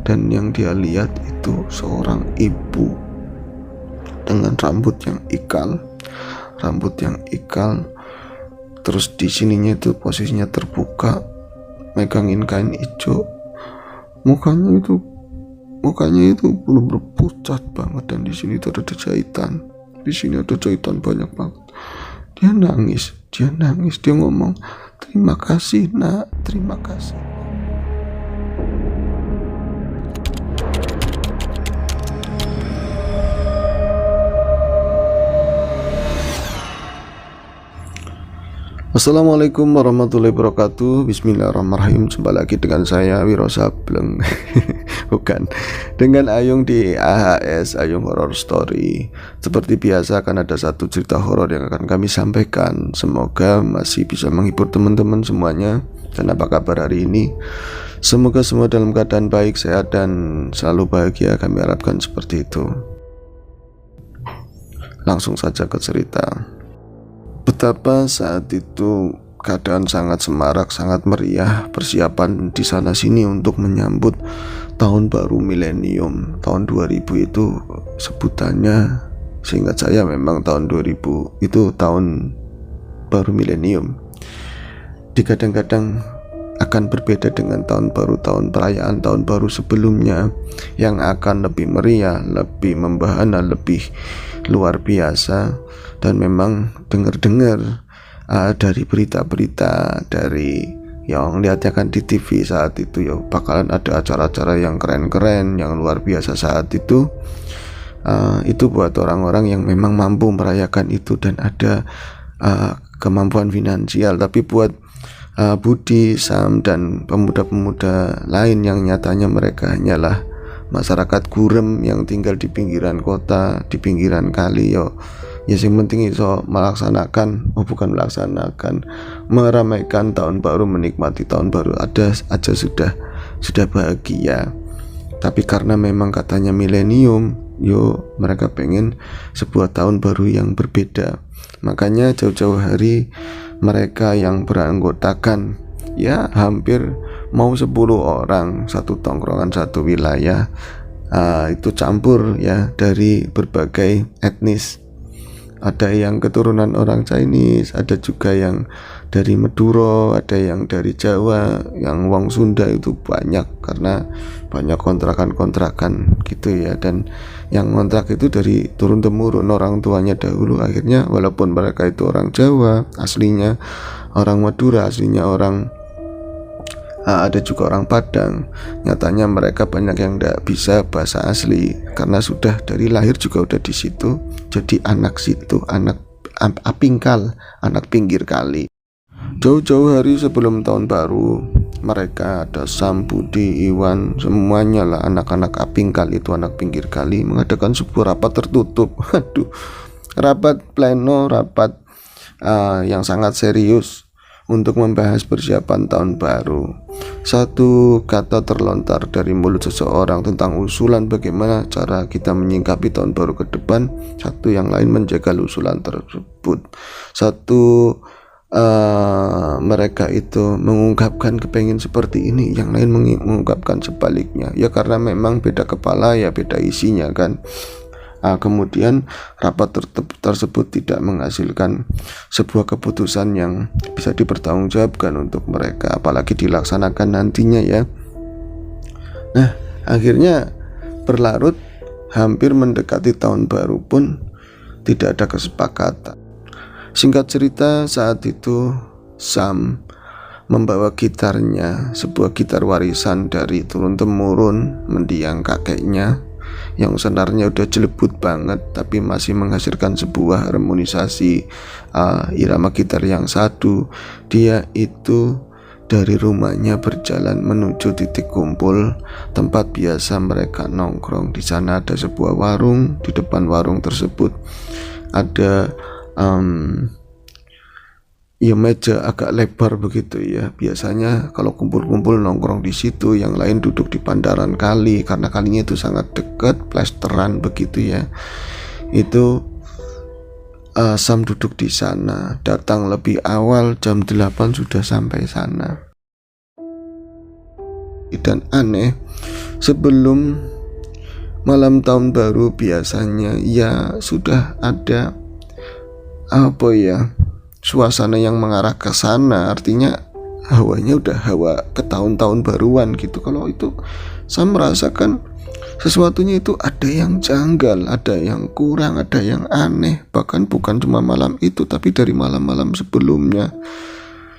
dan yang dia lihat itu seorang ibu dengan rambut yang ikal, terus di sininya itu posisinya terbuka, megangin kain hijau, mukanya itu benar-benar pucat banget, dan di sini itu ada jahitan, banyak banget. Dia nangis, dia ngomong, "Terima kasih nak, terima kasih." Assalamualaikum warahmatullahi wabarakatuh. Bismillahirrahmanirrahim. Jumpa lagi dengan saya Wiro Sableng. Bukan, dengan Ayung di AHS Ayung Horror Story. Seperti biasa akan ada satu cerita horor yang akan kami sampaikan. Semoga masih bisa menghibur teman-teman semuanya. Dan apa kabar hari ini? Semoga semua dalam keadaan baik, sehat, dan selalu bahagia. Kami harapkan seperti itu. Langsung saja ke cerita. Betapa saat itu keadaan sangat semarak, sangat meriah, persiapan di sana sini untuk menyambut tahun baru milenium. Tahun 2000 itu sebutannya, seingat saya memang tahun 2000 itu tahun baru milenium. Kadang-kadang akan berbeda dengan tahun perayaan tahun baru sebelumnya yang akan lebih meriah, lebih membahana, lebih luar biasa. Dan memang dengar-dengar dari berita-berita, dari yang lihatnya kan di TV saat itu ya, bakalan ada acara-acara yang keren-keren, yang luar biasa saat itu. Itu buat orang-orang yang memang mampu merayakan itu dan ada kemampuan finansial. Tapi buat Budi, Sam, dan pemuda-pemuda lain yang nyatanya mereka hanyalah masyarakat gurem yang tinggal di pinggiran kota, di pinggiran kali, ya yang penting iso meramaikan tahun baru, menikmati tahun baru aja sudah bahagia. Tapi karena memang katanya milenium, mereka pengen sebuah tahun baru yang berbeda. Makanya jauh-jauh hari mereka yang beranggotakan ya hampir mau 10 orang, satu tongkrongan, satu wilayah, itu campur ya dari berbagai etnis. Ada yang keturunan orang Chinese, ada juga yang dari Madura, ada yang dari Jawa, yang wong Sunda itu banyak karena banyak kontrakan-kontrakan gitu ya. Dan yang kontrak itu dari turun temurun orang tuanya dahulu. Akhirnya walaupun mereka itu orang Jawa aslinya, orang Madura aslinya, ada juga orang Padang, nyatanya mereka banyak yang tidak bisa bahasa asli karena sudah dari lahir juga udah di situ. Jadi anak situ, anak apingkal, anak pinggir kali. Jauh-jauh hari sebelum tahun baru, mereka ada Sam, Budi, Iwan, semuanya lah anak-anak apingkal itu, anak pinggir kali, mengadakan sebuah rapat tertutup. Rapat pleno, rapat yang sangat serius untuk membahas persiapan tahun baru. Satu kata terlontar dari mulut seseorang tentang usulan bagaimana cara kita menyingkapi tahun baru ke depan. Satu yang lain menjaga usulan tersebut. Satu mereka itu mengungkapkan kepengin seperti ini, yang lain mengungkapkan sebaliknya. Ya karena memang beda kepala ya beda isinya kan. Kemudian rapat tersebut tidak menghasilkan sebuah keputusan yang bisa dipertanggungjawabkan untuk mereka, apalagi dilaksanakan nantinya ya. Nah, akhirnya berlarut hampir mendekati tahun baru pun tidak ada kesepakatan. Singkat cerita, saat itu Sam membawa gitarnya, sebuah gitar warisan dari turun temurun mendiang kakeknya, yang senarnya udah jelebut banget tapi masih menghasilkan sebuah harmonisasi irama gitar yang satu. Dia itu dari rumahnya berjalan menuju titik kumpul tempat biasa mereka nongkrong. Di sana ada sebuah warung. Di depan warung tersebut ada meja agak lebar begitu ya. Biasanya kalau kumpul-kumpul nongkrong di situ, yang lain duduk di bandaran kali karena kalinya itu sangat dekat, plesteran begitu ya. Itu Sam duduk di sana, datang lebih awal, jam 8 sudah sampai sana. Dan aneh, Sebelum malam tahun baru biasanya ya sudah ada suasana yang mengarah ke sana, artinya hawanya udah hawa ke tahun-tahun baruan gitu. Kalau itu saya merasakan sesuatunya itu ada yang janggal, ada yang kurang, ada yang aneh. Bahkan bukan cuma malam itu, tapi dari malam-malam sebelumnya.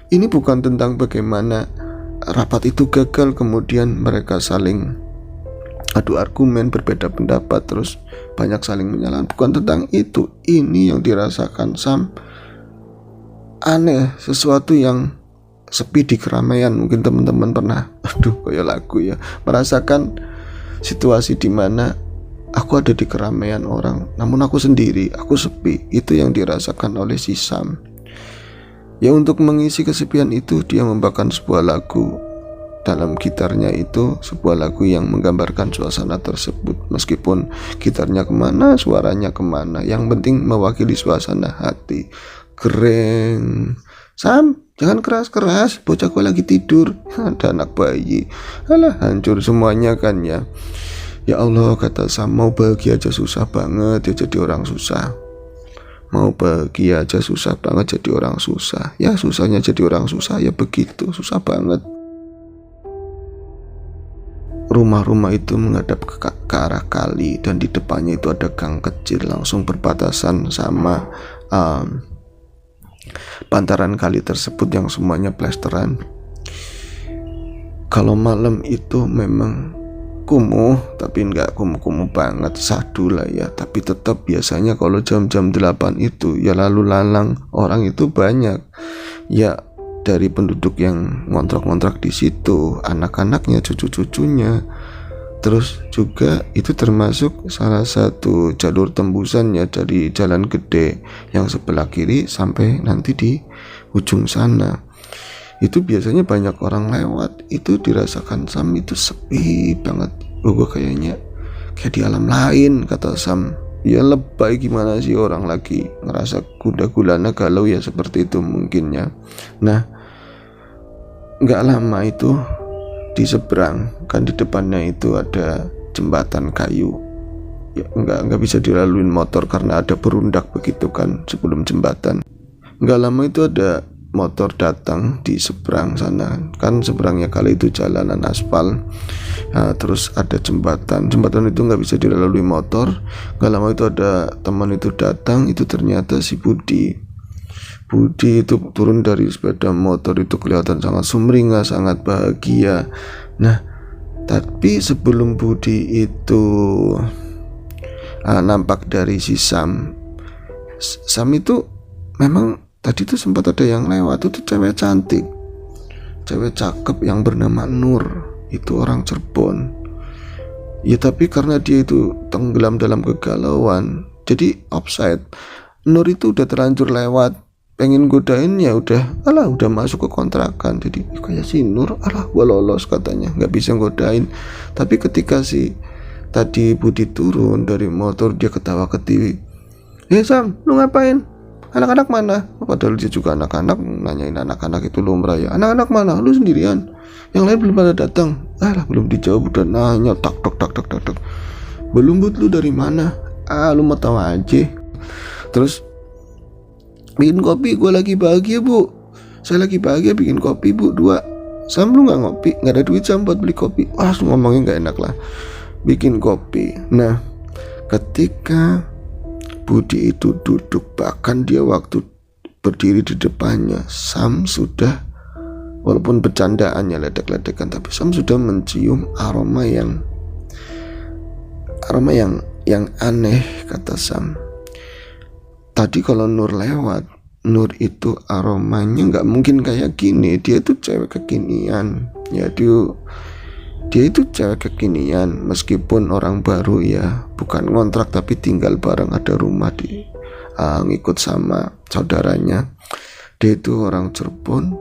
Ini bukan tentang bagaimana rapat itu gagal, kemudian mereka saling adu argumen, berbeda pendapat, terus banyak saling menyalahkan. Bukan tentang itu. Ini yang dirasakan Sam aneh, sesuatu yang sepi di keramaian. Mungkin teman-teman pernah, kayak lagu ya, merasakan situasi dimana aku ada di keramaian orang, namun aku sendiri, aku sepi. Itu yang dirasakan oleh si Sam. Ya, untuk mengisi kesepian itu dia membawakan sebuah lagu. Dalam gitarnya itu sebuah lagu yang menggambarkan suasana tersebut. Meskipun gitarnya kemana, suaranya kemana, yang penting mewakili suasana hati. Keren. Sam, jangan keras-keras, bocahku lagi tidur. Ada anak bayi. Alah, hancur semuanya kan ya. Ya Allah, kata Sam, mau bahagia aja susah banget ya jadi orang susah. Mau bahagia aja susah banget jadi orang susah. Ya susahnya jadi orang susah ya begitu, susah banget. Rumah-rumah itu menghadap ke arah kali, dan di depannya itu ada gang kecil langsung berbatasan sama bantaran kali tersebut yang semuanya plesteran. Kalau malam itu memang kumuh, tapi nggak kumuh-kumuh banget, sadu lah ya. Tapi tetap biasanya kalau jam-jam 8 itu ya lalu lalang orang itu banyak. Ya dari penduduk yang ngontrak-ngontrak di situ, anak-anaknya, cucu-cucunya. Terus juga itu termasuk salah satu jalur tembusan ya dari jalan gede yang sebelah kiri sampai nanti di ujung sana. Itu biasanya banyak orang lewat. Itu dirasakan Sam itu sepi banget. Gue kayaknya kayak di alam lain, kata Sam. Ya lebay gimana sih orang lagi ngerasa gula-gulana galau ya, seperti itu mungkinnya. Nah, gak lama itu di seberang, kan di depannya itu ada jembatan kayu. Ya nggak bisa dilaluin motor karena ada berundak begitu kan sebelum jembatan. Nggak lama itu ada motor datang di seberang sana, kan seberangnya kali itu jalanan aspal. Nah, terus ada jembatan itu nggak bisa dilalui motor. Nggak lama itu ada teman itu datang, itu ternyata si Budi itu turun dari sepeda motor, itu kelihatan sangat sumringah, sangat bahagia. Nah, tapi sebelum Budi itu nampak dari si Sam itu memang tadi itu sempat ada yang lewat. Itu cewek cantik, cewek cakep yang bernama Nur. Itu orang Cirebon. Ya tapi karena dia itu tenggelam dalam kegalauan, jadi offside. Nur itu udah terlanjur lewat, pengen godain ya udah masuk ke kontrakan. Jadi kayak si Nur, gua lolos katanya, nggak bisa godain. Tapi ketika si tadi Budi turun dari motor, dia ketawa ketiwi. Sam, lu ngapain? Anak-anak mana? Padahal dia juga anak-anak, nanyain anak-anak itu lumrah ya. Anak-anak mana? Lu sendirian? Yang lain belum pada datang. Belum dijawab udah nanya tak. Belum, Bud, lu dari mana? Lu mau tahu aja. Terus bikin kopi, gue lagi bahagia bu. Saya lagi bahagia bikin kopi bu, 2. Sam, lu gak ngopi? Gak ada duit Sam buat beli kopi. Ngomongnya gak enak lah. Bikin kopi. Nah, ketika Budi itu duduk, bahkan dia waktu berdiri di depannya, Sam sudah, walaupun bercandaannya ledek-ledekan, tapi Sam sudah mencium aroma yang aneh, kata Sam. Tadi kalau Nur lewat, Nur itu aromanya nggak mungkin kayak gini. Dia itu cewek kekinian. Ya dia itu cewek kekinian. Meskipun orang baru ya, bukan ngontrak tapi tinggal bareng, ada rumah di ngikut sama saudaranya. Dia itu orang Cirebon,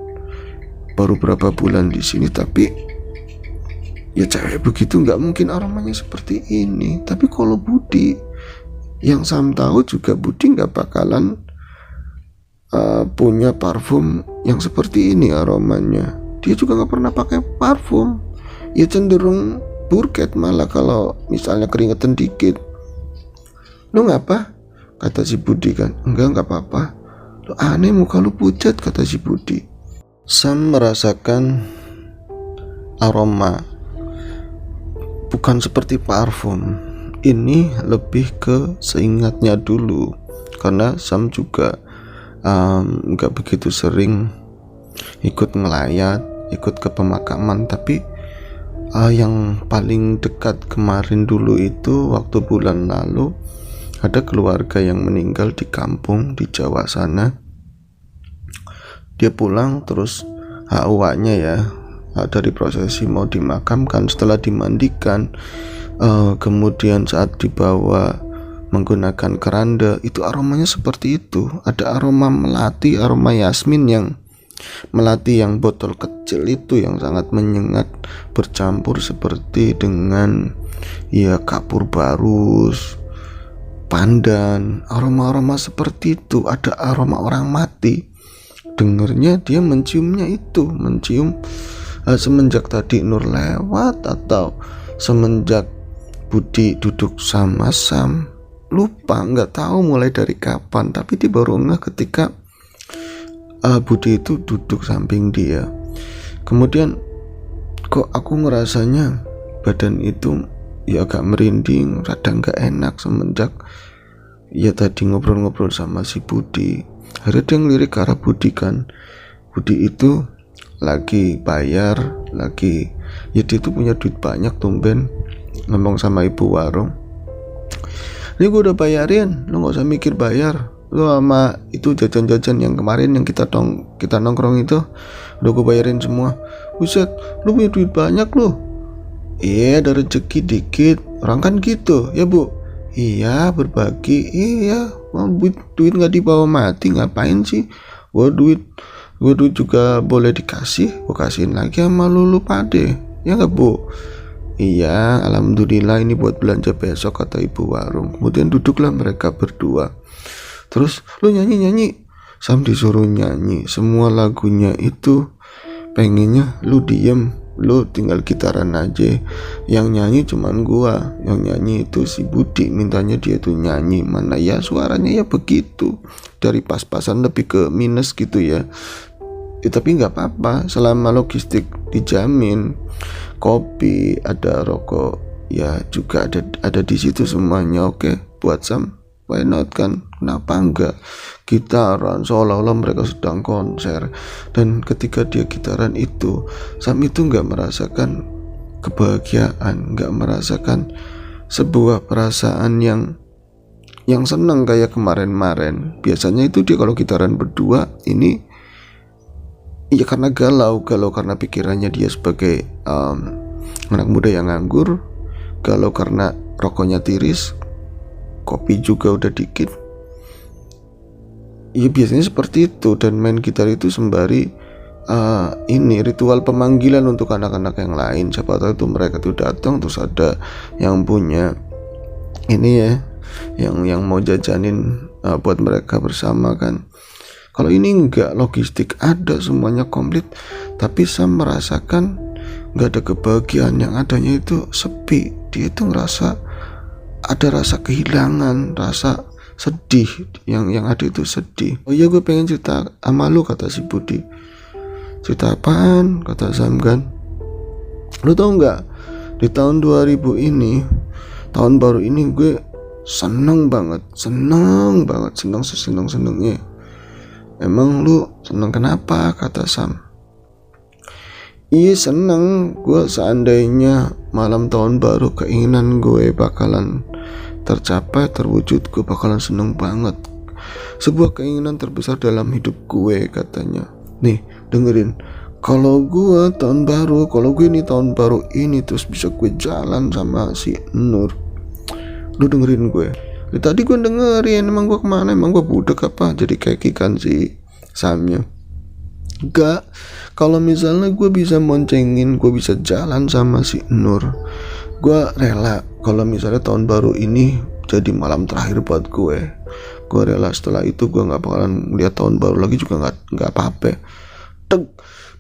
baru berapa bulan di sini, tapi ya cewek begitu nggak mungkin aromanya seperti ini. Tapi kalau Budi, yang Sam tahu juga Budi nggak bakalan punya parfum yang seperti ini aromanya. Dia juga nggak pernah pakai parfum. Ya cenderung burket malah kalau misalnya keringetan dikit. Lu ngapa? Kata si Budi kan. Enggak apa-apa. Lu aneh, muka lu pucat, kata si Budi. Sam merasakan aroma, bukan seperti parfum. Ini lebih ke seingatnya dulu, karena Sam juga gak begitu sering ikut ngelayat, ikut ke pemakaman. Tapi yang paling dekat kemarin dulu itu waktu bulan lalu ada keluarga yang meninggal di kampung di Jawa sana. Dia pulang terus awalnya ya dari prosesi mau dimakamkan. Setelah dimandikan, kemudian saat dibawa menggunakan keranda, itu aromanya seperti itu. Ada aroma melati, aroma yasmin, yang melati yang botol kecil itu yang sangat menyengat, bercampur seperti dengan ya kapur barus, pandan, aroma-aroma seperti itu. Ada aroma orang mati. Dengernya dia menciumnya itu, mencium semenjak tadi Nur lewat atau semenjak Budi duduk sama Sam. Lupa, nggak tahu mulai dari kapan, tapi dia baru ngeh ketika Budi itu duduk samping dia. Kemudian kok aku ngerasanya badan itu ya agak merinding, rada nggak enak semenjak ya tadi ngobrol-ngobrol sama si Budi. Akhirnya dia ngelirik ke arah Budi kan. Budi itu lagi bayar, lagi ya dia itu punya duit banyak, tumben ngomong sama ibu warung, ini gue udah bayarin, lo gak usah mikir bayar. Lo sama itu jajan-jajan yang kemarin yang kita nongkrong itu udah gue bayarin semua. Buset, lo punya duit banyak lo. Iya, ada rezeki dikit, orang kan gitu ya bu. Iya, berbagi. Iya, duit gak dibawa mati, ngapain sih? Gue duit juga boleh dikasih, gue kasihin lagi sama lu pade, ya gak bu? Iya, alhamdulillah ini buat belanja besok, kata ibu warung. Kemudian duduklah mereka berdua. Terus lu nyanyi. Sam disuruh nyanyi semua lagunya itu. Pengennya lu diem, lu tinggal gitaran aja. Yang nyanyi cuman gua, yang nyanyi itu si Budi. Mintanya dia tuh nyanyi, mana ya suaranya ya begitu, dari pas-pasan lebih ke minus gitu ya. Tapi nggak apa-apa, selama logistik dijamin, kopi, ada rokok, ya juga ada di situ semuanya. Oke, buat Sam, why not kan? Kenapa enggak? Gitaran seolah-olah mereka sedang konser. Dan ketika dia gitaran itu, Sam itu nggak merasakan kebahagiaan, nggak merasakan sebuah perasaan yang senang kayak kemarin-kemarin. Biasanya itu dia kalau gitaran berdua, ini ya karena galau karena pikirannya dia sebagai anak muda yang nganggur, galau karena rokoknya tiris, kopi juga udah dikit. Ya biasanya seperti itu. Dan main gitar itu sembari ini ritual pemanggilan untuk anak-anak yang lain. Siapa tahu itu mereka tuh datang, terus ada yang punya ini ya, yang mau jajanin buat mereka bersama kan. Kalau ini enggak, logistik ada, semuanya komplit, tapi Sam merasakan enggak ada kebahagiaan. Yang adanya itu sepi. Dia itu ngerasa ada rasa kehilangan, rasa sedih. Yang ada itu sedih. Oh iya, gue pengen cerita sama lu, kata si Budi. Cerita apaan? Kata Sam kan. Lu tau enggak, di tahun 2000 ini, tahun baru ini, gue seneng banget, seneng-senengnya. Emang lu seneng kenapa? Kata Sam. Iya seneng, gue seandainya malam tahun baru keinginan gue bakalan tercapai, terwujud, gue bakalan seneng banget. Sebuah keinginan terbesar dalam hidup gue, katanya. Nih dengerin, kalau gue tahun baru, kalau gue ini tahun baru ini terus bisa gue jalan sama si Nur. Lu dengerin gue. Tadi gue dengerin, emang gue kemana? Emang gue budek apa? Jadi kayak ikan si Samnya. Enggak, kalau misalnya gue bisa moncengin, gue bisa jalan sama si Nur, gue rela. Kalau misalnya tahun baru ini jadi malam terakhir buat gue rela. Setelah itu gue nggak bakalan lihat tahun baru lagi juga, nggak apa-apa.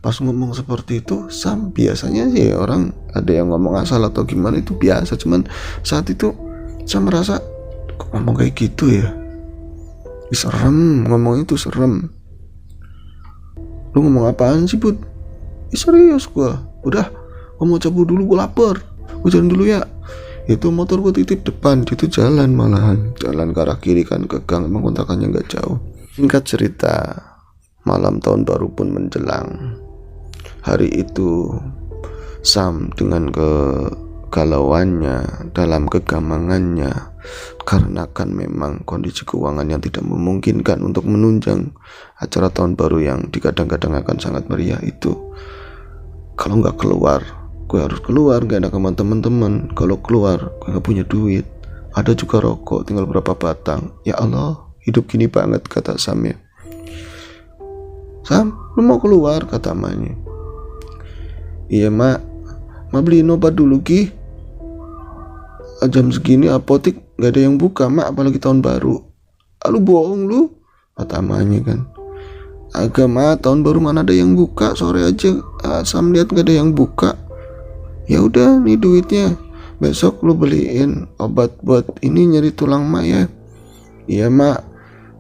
Pas ngomong seperti itu, Sam biasanya sih orang ada yang ngomong asal atau gimana itu biasa, cuman saat itu Sam merasa kok ngomong kayak gitu ya. Serem, ngomong itu serem. Lu ngomong apaan sih Bud? Serius gua. Udah, gua mau cabut dulu, gua lapar. Gua jalan dulu ya. Itu motor gua titip depan, itu jalan malahan. Jalan ke arah kiri kan ke gang, emang kontrakannya gak jauh. Singkat cerita, malam tahun baru pun menjelang. Hari itu Sam dengan kegalauannya, dalam kegamangannya, karena kan memang kondisi keuangan yang tidak memungkinkan untuk menunjang acara tahun baru yang digadang-gadang akan sangat meriah itu. Kalau nggak keluar, gue harus keluar, gak enak sama teman-teman. Kalau keluar, gue nggak punya duit. Ada juga rokok, tinggal berapa batang. Ya Allah, hidup gini banget, kata Sam ya. Sam, lu mau keluar, kata emaknya. Iya mak beliin obat dulu Ki. Jam segini apotek gak ada yang buka mak, apalagi tahun baru. Lu bohong lu, kata emaknya kan. Agak mak, tahun baru mana ada yang buka, sore aja Sam lihat gak ada yang buka. Ya udah nih duitnya, besok lu beliin obat buat ini nyeri tulang mak ya. Iya mak,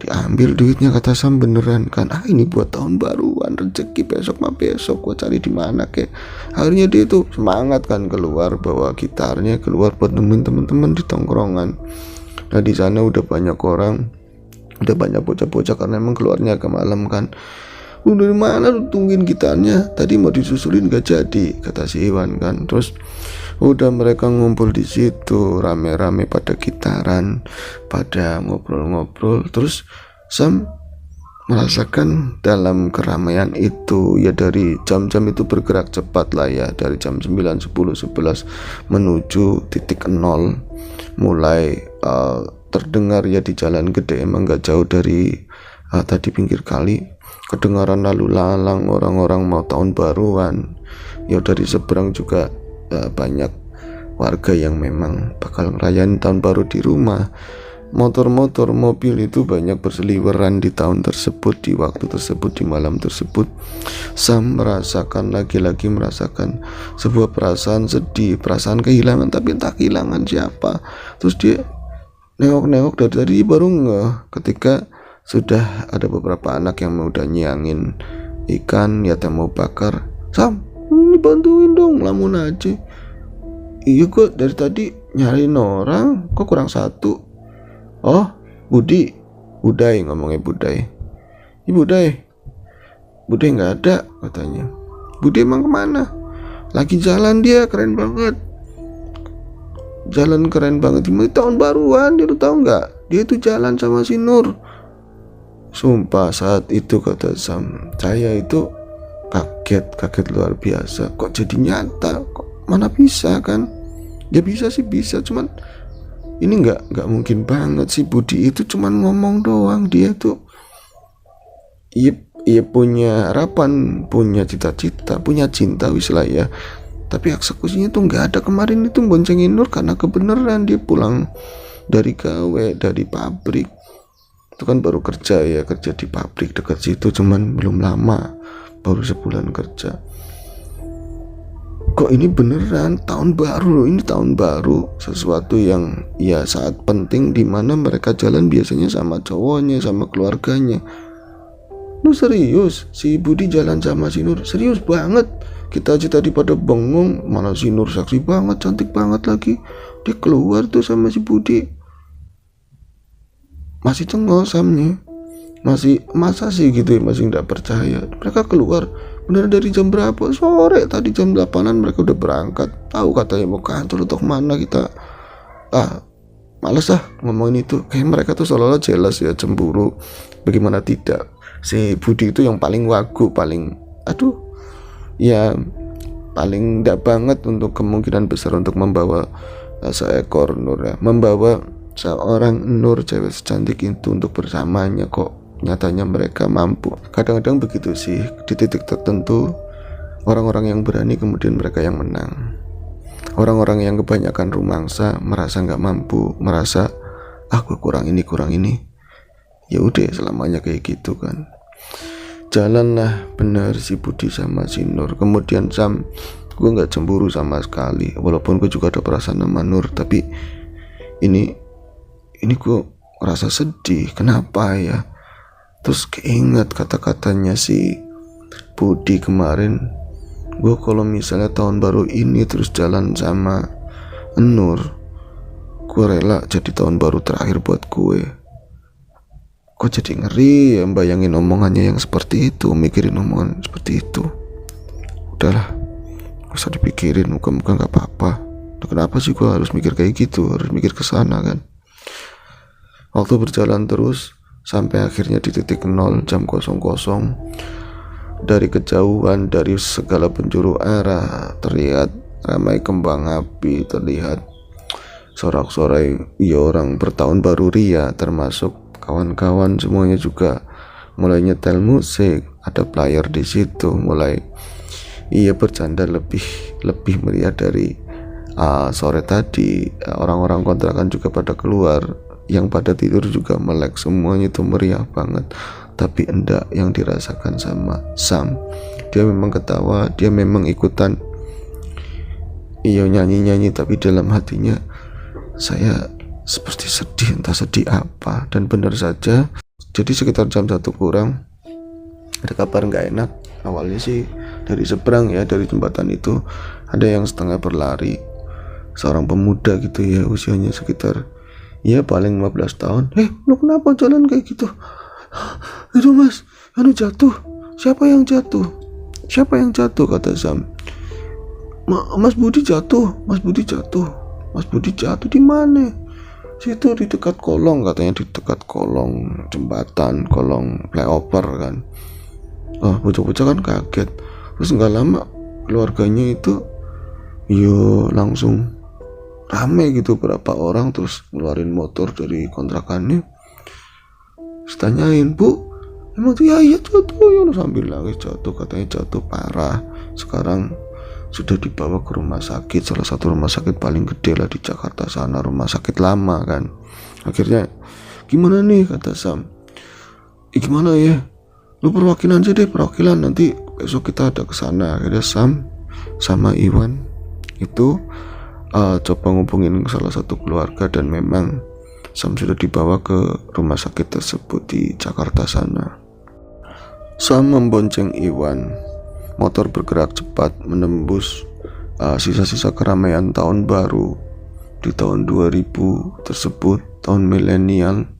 diambil duitnya, kata Sam beneran kan. Ini buat tahun baruan, rezeki besok mah besok gua cari di mana kek. Akhirnya dia tuh semangat kan keluar, bawa gitarnya keluar buat nemuin teman-teman di tongkrongan. Nah di sana udah banyak orang, udah banyak bocah-bocah karena emang keluarnya agak malam kan. Lu dari mana lu tungguin gitarnya? Tadi mau disusulin gak jadi, kata si Iwan kan. Terus udah mereka ngumpul di situ rame-rame pada gitaran, pada ngobrol-ngobrol. Terus Sam merasakan dalam keramaian itu ya, dari jam-jam itu bergerak cepat lah ya, dari jam 9, 10, 11 menuju titik 0 mulai terdengar ya di Jalan Gede, emang gak jauh dari tadi pinggir kali, kedengaran lalu lalang orang-orang mau tahun baruan. Ya dari seberang juga banyak warga yang memang bakal ngerayain tahun baru di rumah. Motor-motor, mobil itu banyak berseliweran di tahun tersebut, di waktu tersebut, di malam tersebut. Sam lagi-lagi merasakan sebuah perasaan sedih, perasaan kehilangan, tapi entah kehilangan siapa. Terus dia nengok-nengok dari tadi baru ngeh ketika sudah ada beberapa anak yang udah nyiangin ikan ya mau bakar. Sam, ini bantuin dong, lamun aja. Iya kok dari tadi nyariin orang, kok kurang satu. Oh Budai ngomongnya Budai. Budai nggak ada katanya. Budai emang kemana? Lagi jalan dia, keren banget. Jalan keren banget. Ini tahun baruan dia, lu tahu nggak? Dia itu jalan sama si Nur. Sumpah saat itu, kata Sam, saya itu kaget luar biasa. Kok jadi nyata? Kok mana bisa kan? Ya bisa sih bisa, cuman ini nggak mungkin banget sih. Budi itu cuman ngomong doang. Dia tuh iya punya harapan, punya cita-cita, punya cinta wis lah ya, tapi eksekusinya tuh nggak ada. Kemarin itu boncengin Nur karena kebenaran dia pulang dari gawe, dari pabrik. Itu kan baru kerja di pabrik dekat situ, cuman belum lama, baru sebulan kerja. Kok ini beneran tahun baru? Ini tahun baru, sesuatu yang ya saat penting dimana mereka jalan biasanya sama cowoknya, sama keluarganya. Lu serius? Si Budi jalan sama si Nur? Serius banget? Kita aja tadi pada bengong, mana si Nur seksi banget, cantik banget lagi. Dia keluar tuh sama si Budi. Masih cengok Samnya, masih masa sih gitu ya, masih nggak percaya. Mereka keluar bener dari jam berapa? Sore tadi jam 8-an mereka udah berangkat. Tahu katanya mau kantor atau kemana. Kita males ngomongin itu. Kayak mereka tuh seolah-olah jelas ya, cemburu. Bagaimana tidak, si Budi itu yang paling wagu, paling paling nggak banget untuk kemungkinan besar untuk membawa seekor Nur ya, membawa seorang Nur cewek secantik itu untuk bersamanya. Kok nyatanya mereka mampu. Kadang-kadang begitu sih, di titik tertentu orang-orang yang berani kemudian mereka yang menang. Orang-orang yang kebanyakan rumangsa, merasa nggak mampu, merasa aku kurang ini, ya udah selamanya kayak gitu kan. Jalanlah benar si Budi sama si Nur. Kemudian Sam, gue nggak cemburu sama sekali, walaupun gue juga ada perasaan sama Nur, tapi ini gue rasa sedih. Kenapa ya? Terus keinget kata-katanya si Budi kemarin, gue kalau misalnya tahun baru ini terus jalan sama Nur, gue rela jadi tahun baru terakhir buat gue. Kok jadi ngeri ya bayangin omongannya yang seperti itu, mikirin omongan seperti itu. Udahlah, gak usah dipikirin, muka-muka gak apa-apa. Nah, kenapa sih gue harus mikir kayak gitu, harus mikir kesana kan? Waktu berjalan terus sampai akhirnya di titik 0 jam 00. Dari kejauhan, dari segala penjuru arah terlihat ramai kembang api, terlihat sorak-sorai ya orang bertahun baru ria, termasuk kawan-kawan semuanya juga mulai nyetel musik, ada player di situ, mulai bercanda lebih meriah dari sore tadi. Orang-orang kontrakan juga pada keluar, yang pada tidur juga melek, semuanya itu meriah banget. Tapi enggak yang dirasakan sama Sam. Dia memang ketawa, dia memang ikutan nyanyi-nyanyi, tapi dalam hatinya saya seperti sedih, entah sedih apa. Dan benar saja, jadi sekitar jam 1 kurang ada kabar nggak enak. Awalnya sih dari seberang ya, dari jembatan itu ada yang setengah berlari, seorang pemuda gitu ya, usianya sekitar paling 15 tahun. Lu kenapa jalan kayak gitu? Itu mas, jatuh. Siapa yang jatuh kata Sam. Mas Budi jatuh. Mas Budi jatuh di mana? Situ di dekat kolong, katanya di dekat kolong jembatan, kolong flyover kan. Bocah-bocah kan kaget. Terus nggak lama keluarganya itu langsung rame gitu, berapa orang, terus ngeluarin motor dari kontrakannya. Terus tanyain, Bu, emang tuh iya jatuh ya? Sambil nangis, jatuh, katanya jatuh parah. Sekarang sudah dibawa ke rumah sakit, salah satu rumah sakit paling gede lah di Jakarta sana, rumah sakit lama kan. Akhirnya gimana nih kata Sam, gimana ya, lu perwakilan aja deh, perwakilan, nanti besok kita ada kesana. Akhirnya Sam sama Iwan itu coba ngubungin salah satu keluarga, dan memang Sam sudah dibawa ke rumah sakit tersebut di Jakarta sana. Sam membonceng Iwan. Motor bergerak cepat menembus sisa-sisa keramaian tahun baru di tahun 2000 tersebut, tahun milenial.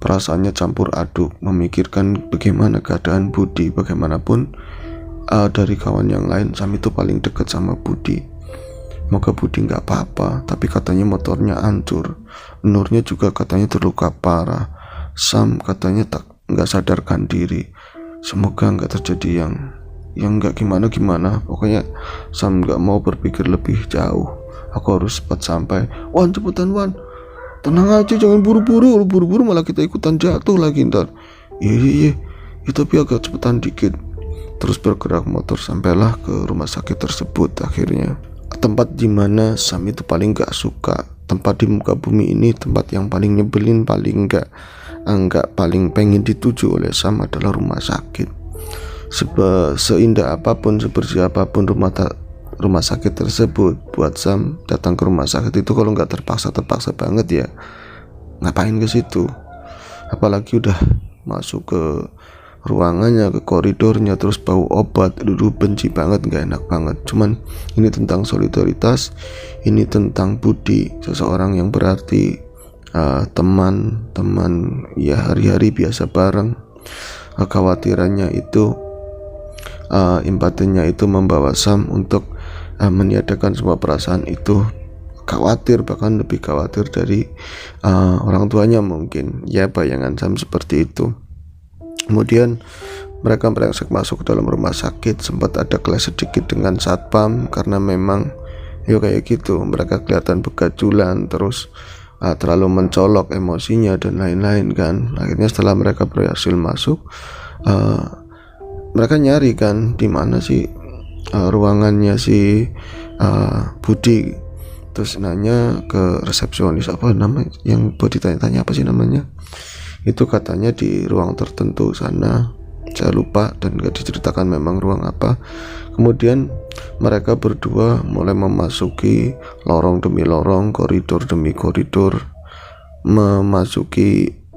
Perasaannya campur aduk, memikirkan bagaimana keadaan Budi. Bagaimanapun dari kawan yang lain, Sam itu paling dekat sama Budi. Moga Budi nggak apa-apa, tapi katanya motornya hancur. Nurnya juga katanya terluka parah. Sam katanya nggak sadarkan diri. Semoga nggak terjadi yang nggak gimana. Pokoknya Sam nggak mau berpikir lebih jauh. Aku harus cepat sampai. Wan, cepetan Wan, tenang aja, jangan buru-buru malah kita ikutan jatuh lagi ntar. Iya, tapi agak cepetan dikit. Terus bergerak motor, sampailah ke rumah sakit tersebut. Akhirnya tempat dimana Sam itu paling gak suka, tempat di muka bumi ini, tempat yang paling nyebelin, paling enggak paling pengen dituju oleh Sam adalah rumah sakit. Seindah apapun, sebersih apapun rumah sakit tersebut, buat Sam datang ke rumah sakit itu kalau nggak terpaksa banget ya ngapain ke situ. Apalagi udah masuk ke ruangannya, ke koridornya, terus bau obat, dulu benci banget, nggak enak banget. Cuman ini tentang solidaritas, ini tentang Budi, seseorang yang berarti teman ya, hari-hari biasa bareng. Kekhawatirannya itu, empatinya itu membawa Sam untuk meniadakan semua perasaan itu. Khawatir, bahkan lebih khawatir dari orang tuanya mungkin ya, bayangan Sam seperti itu. Kemudian mereka melengsek masuk ke dalam rumah sakit. Sempat ada kelas sedikit dengan satpam, karena memang kayak gitu, mereka kelihatan begajulan, terus terlalu mencolok emosinya dan lain-lain kan. Akhirnya setelah mereka berhasil masuk, mereka nyari kan di mana sih ruangannya si Budi. Terus nanya ke resepsionis, apa namanya yang buat ditanya-tanya, apa sih namanya, itu katanya di ruang tertentu sana. saya lupa dan gak diceritakan memang ruang apa. Kemudian mereka berdua mulai memasuki lorong demi lorong, koridor demi koridor,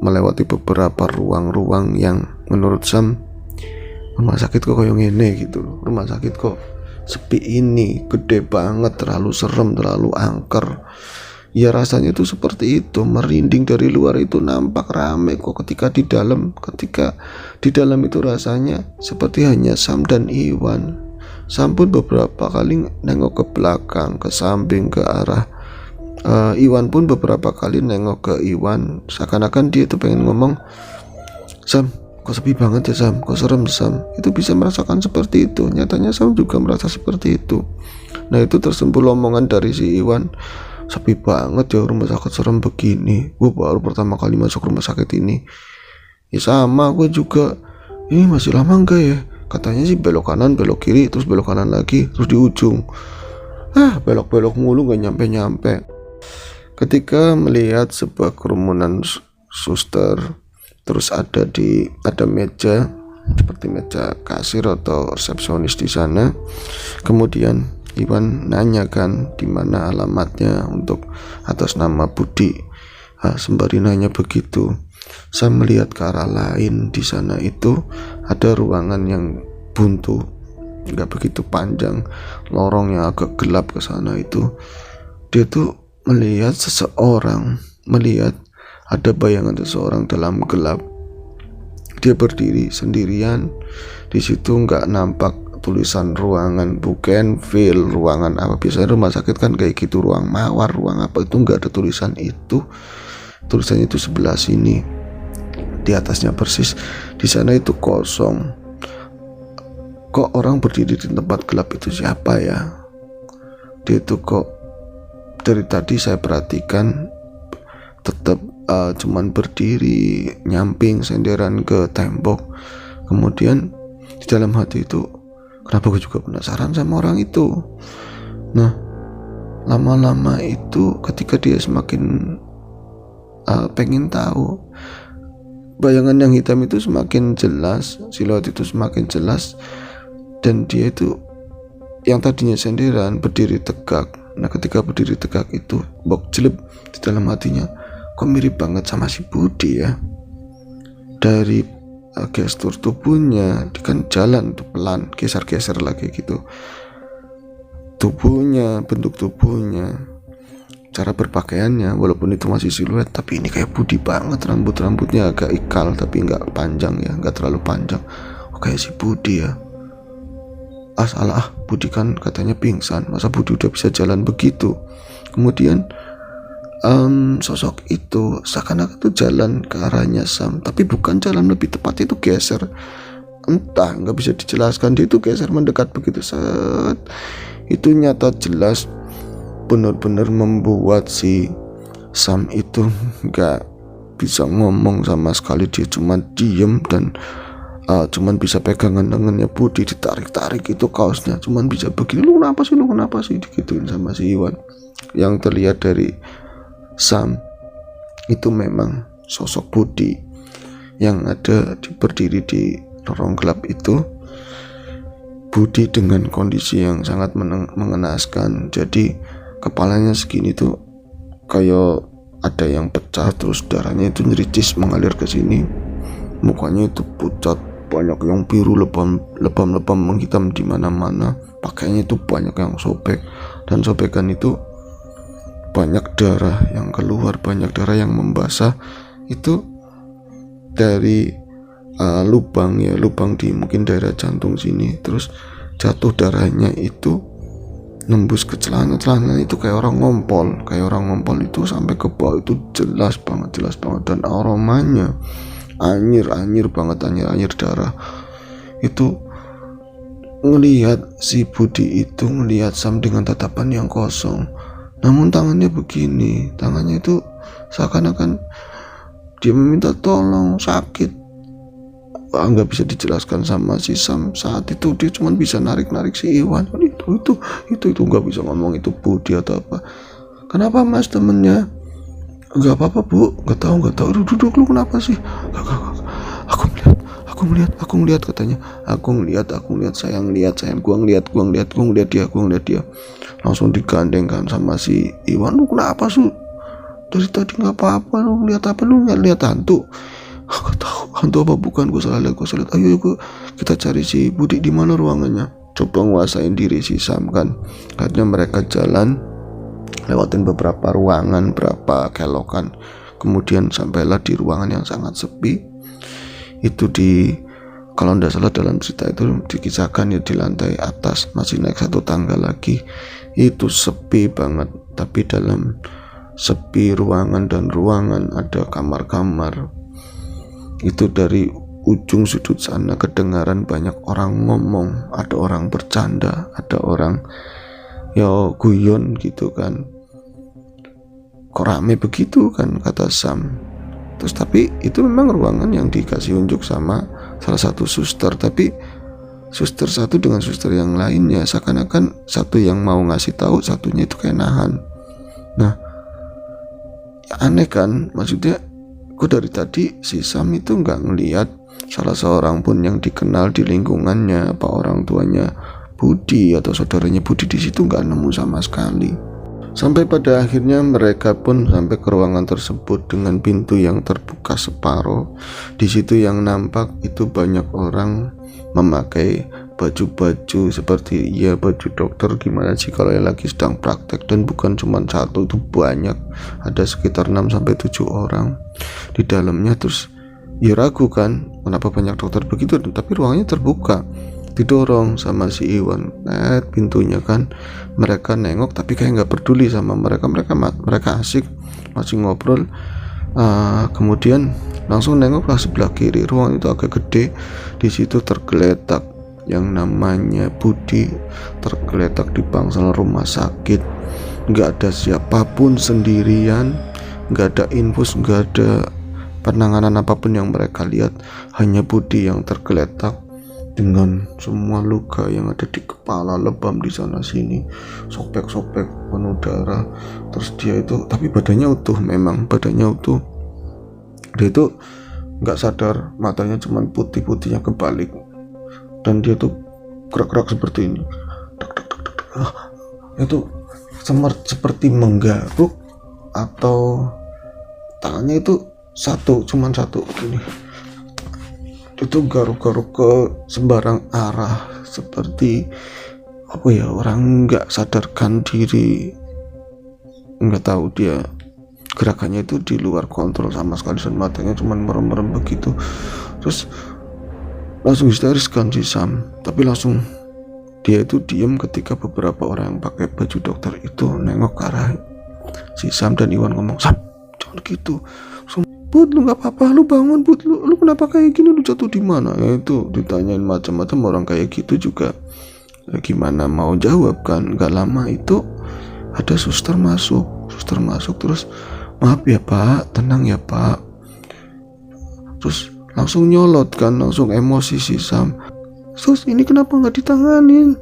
melewati beberapa ruang-ruang yang menurut Sam, rumah sakit kok kayak gini gitu loh, rumah sakit kok sepi ini, gede banget, terlalu serem, terlalu angker. Ya rasanya itu seperti itu, merinding. Dari luar itu nampak rame kok, ketika di dalam itu rasanya seperti hanya Sam dan Iwan. Sam pun beberapa kali nengok ke belakang, ke samping, ke arah Iwan pun beberapa kali nengok ke Iwan, seakan-akan dia itu pengen ngomong, Sam, kok sepi banget ya Sam, kok serem Sam. Itu bisa merasakan seperti itu. Nyatanya Sam juga merasa seperti itu. Nah itu tersimpul omongan dari si Iwan, sepi banget ya rumah sakit serem begini, gue baru pertama kali masuk rumah sakit ini. Ya sama, gue juga, ini masih lama enggak ya, katanya sih belok kanan, belok kiri, terus belok kanan lagi, terus di ujung belok-belok mulu, gak nyampe-nyampe. Ketika melihat sebuah kerumunan suster, terus ada meja seperti meja kasir atau resepsionis di sana. Kemudian Iwan nanyakan di mana alamatnya untuk atas nama Budi. Sembari nanya begitu, saya melihat ke arah lain. Di sana itu ada ruangan yang buntu, nggak begitu panjang, lorong yang agak gelap ke sana itu. Dia tuh melihat ada bayangan seseorang dalam gelap. Dia berdiri sendirian di situ, nggak nampak tulisan ruangan Bougainville, ruangan apa, biasanya rumah sakit kan kayak gitu, ruang mawar, ruang apa, itu nggak ada tulisan itu. Tulisannya itu sebelah sini, di atasnya persis. Di sana itu kosong. Kok orang berdiri di tempat gelap itu siapa ya? Dia itu kok dari tadi saya perhatikan tetap cuman berdiri nyamping senderan ke tembok. Kemudian di dalam hati itu, kenapa gue juga penasaran sama orang itu. Nah lama-lama itu ketika dia semakin pengen tahu, bayangan yang hitam itu semakin jelas, siluet itu semakin jelas, dan dia itu yang tadinya senderan berdiri tegak. Nah ketika berdiri tegak itu bok jelek di dalam hatinya, kok mirip banget sama si Budi ya. Dari gestur tubuhnya, dia kan jalan tuh pelan, geser-geser lagi gitu, tubuhnya, bentuk tubuhnya, cara berpakaiannya, walaupun itu masih siluet, tapi ini kayak Budi banget. Rambutnya agak ikal tapi nggak panjang ya, nggak terlalu panjang. Kayak si Budi ya. Salah, Budi kan katanya pingsan, masa Budi udah bisa jalan begitu. Kemudian sosok itu seakan-akan tuh jalan ke arahnya Sam, tapi bukan jalan, lebih tepat itu geser. Entah, nggak bisa dijelaskan, dia itu geser mendekat begitu set. Itu nyata jelas benar-benar membuat si Sam itu nggak bisa ngomong sama sekali. Dia cuma diem dan cuman bisa pegangan tangannya Budi, ditarik-tarik itu kaosnya, cuman bisa begini, lu kenapa sih digituin sama si Iwan. Yang terlihat dari Sam itu memang sosok Budi yang ada berdiri di lorong gelap itu. Budi dengan kondisi yang sangat mengenaskan. Jadi kepalanya segini tuh kayak ada yang pecah, terus darahnya itu nyericis mengalir ke sini. Mukanya itu pucat, banyak yang biru, lebam-lebam menghitam di mana-mana. Pakaiannya itu banyak yang sobek, dan sobekan itu banyak darah yang keluar, banyak darah yang membasah. Itu dari lubang di mungkin daerah jantung sini, terus jatuh darahnya itu nembus ke celana itu kayak orang ngompol itu sampai ke bawah. Itu jelas banget, dan aromanya anyir banget, anyir darah. Itu ngelihat si Budi itu ngelihat Sam dengan tatapan yang kosong, namun tangannya begini, tangannya itu seakan-akan dia meminta tolong, sakit. Nggak bisa dijelaskan sama si Sam. Saat itu dia cuma bisa narik si Iwan. Itu nggak bisa ngomong itu Budi atau apa. Kenapa mas, temennya? Nggak apa-apa bu, nggak tahu. Duduk, lu kenapa sih? Aku aku ngeliat katanya, aku ngeliat sayang gua ngeliat dia. Langsung digandengkan sama si Iwan. Lu kenapa su? Dari tadi nggak apa-apa, lu lihat apa? Lu nggak lihat hantu? Aku tahu hantu apa bukan, gue salah lihat. Ayo kita cari si Budi, di mana ruangannya. Coba nguasain diri si Sam kan. Akhirnya mereka jalan, lewatin beberapa ruangan, berapa kelokan, kemudian sampailah di ruangan yang sangat sepi. Itu kalau tidak salah dalam cerita itu dikisahkan ya, di lantai atas, masih naik satu tangga lagi. Itu sepi banget, tapi dalam sepi ruangan ada kamar-kamar. Itu dari ujung sudut sana kedengaran banyak orang ngomong, ada orang bercanda, ada orang guyon gitu kan. Kok rame begitu kan, kata Sam. Terus tapi itu memang ruangan yang dikasih unjuk sama salah satu suster, tapi suster satu dengan suster yang lainnya seakan-akan satu yang mau ngasih tahu, satunya itu kayak nahan. Nah, aneh kan, maksudnya gue dari tadi si Sam itu nggak ngelihat salah seorang pun yang dikenal di lingkungannya, apa orang tuanya Budi atau saudaranya Budi di situ nggak nemu sama sekali. Sampai pada akhirnya mereka pun sampai ke ruangan tersebut dengan pintu yang terbuka separuh. Di situ yang nampak itu banyak orang memakai baju-baju seperti baju dokter. Gimana sih kalau yang lagi sedang praktek, dan bukan cuma satu, itu banyak, ada sekitar 6-7 orang di dalamnya. Terus ragu kan kenapa banyak dokter begitu, tapi ruangannya terbuka. Didorong sama si Iwan, pintunya kan. Mereka nengok tapi kayak nggak peduli sama mereka asik masih ngobrol. Kemudian langsung nengoklah sebelah kiri, ruang itu agak gede. Di situ tergeletak yang namanya Budi, tergeletak di bangsal rumah sakit. Nggak ada siapapun, sendirian, nggak ada infus, nggak ada penanganan apapun yang mereka lihat. Hanya Budi yang tergeletak dengan semua luka yang ada di kepala, lebam di sana sini, sobek-sobek penuh darah. Terus dia itu, tapi badannya utuh, memang badannya utuh. Dia itu nggak sadar, matanya cuman putih-putihnya kebalik, dan dia tuh gerak-gerak seperti ini, itu seperti menggaruk, atau tangannya itu cuman satu gini. Itu garuk-garuk ke sembarang arah, seperti orang nggak sadarkan diri. Nggak tahu, dia gerakannya itu di luar kontrol sama sekali, dan matanya cuma merem-merem begitu. Terus langsung histeris kan si Sam, tapi langsung dia itu diam ketika beberapa orang yang pakai baju dokter itu nengok ke arah si Sam, dan Iwan ngomong, "Sam, jangan gitu. Bud, lu nggak apa-apa, lu bangun Bud, lu kenapa kayak gini, lu jatuh di mana?" Itu ditanyain macam-macam orang kayak gitu juga. Gimana mau jawab kan? Nggak lama itu ada suster masuk terus, "Maaf ya Pak, tenang ya Pak." Terus langsung nyolot kan, langsung emosi si Sam. "Sus, ini kenapa nggak ditanganin?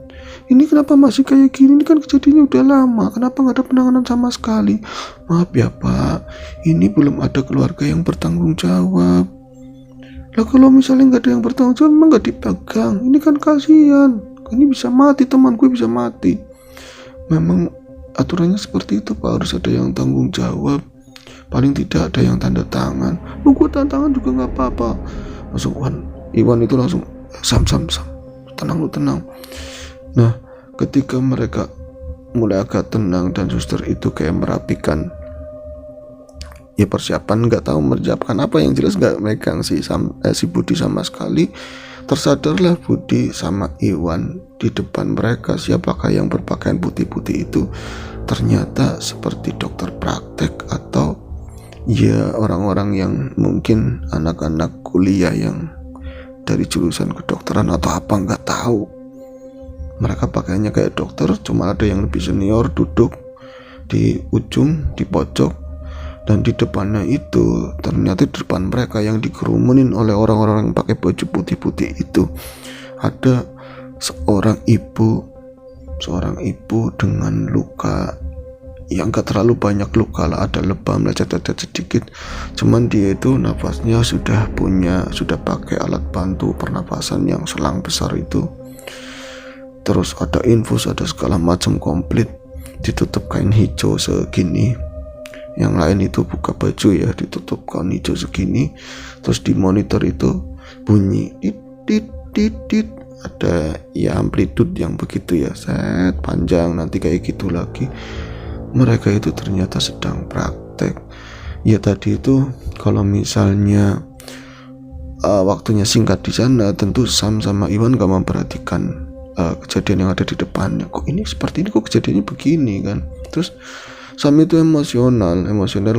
Ini kenapa masih kayak gini? Ini kan kejadiannya udah lama, kenapa nggak ada penanganan sama sekali? Maaf ya Pak, ini belum ada keluarga yang bertanggung jawab." Lah kalau misalnya nggak ada yang bertanggung jawab, emang nggak dipegang? Ini kan kasihan, ini bisa mati, teman gue bisa mati. Memang aturannya seperti itu Pak, harus ada yang tanggung jawab, paling tidak ada yang tanda tangan. "Lu gue tanda tangan juga nggak apa-apa." Langsung Iwan itu langsung, Sam, tenang lu, tenang." Nah, ketika mereka mulai agak tenang dan suster itu kayak merapikan persiapan, nggak tahu mersiapkan apa, yang jelas nggak megang si Budi sama sekali. Tersadarlah Budi sama Iwan di depan mereka, siapakah yang berpakaian putih-putih itu. Ternyata seperti dokter praktek, atau orang-orang yang mungkin anak-anak kuliah yang dari jurusan kedokteran atau apa, nggak tahu. Mereka pakaiannya kayak dokter, cuma ada yang lebih senior duduk di ujung, di pojok, dan di depannya itu ternyata di depan mereka yang dikerumunin oleh orang-orang yang pakai baju putih-putih itu ada seorang ibu dengan luka ya nggak terlalu banyak luka lah, ada lebam lecet-lecet sedikit, cuman dia itu napasnya sudah pakai alat bantu pernapasan yang selang besar itu, terus ada infus, ada segala macam komplit, ditutup kain hijau segini, yang lain itu buka baju ya, ditutup kain hijau segini, terus di monitor itu bunyi dit, ada ya amplitude yang begitu ya, set panjang, nanti kayak gitu lagi. Mereka itu ternyata sedang praktek. Ya tadi itu kalau misalnya waktunya singkat di sana, tentu Sam sama Iwan gak memperhatikan kejadian yang ada di depannya. Kok ini seperti ini, kok kejadiannya begini kan. Terus Sam itu emosional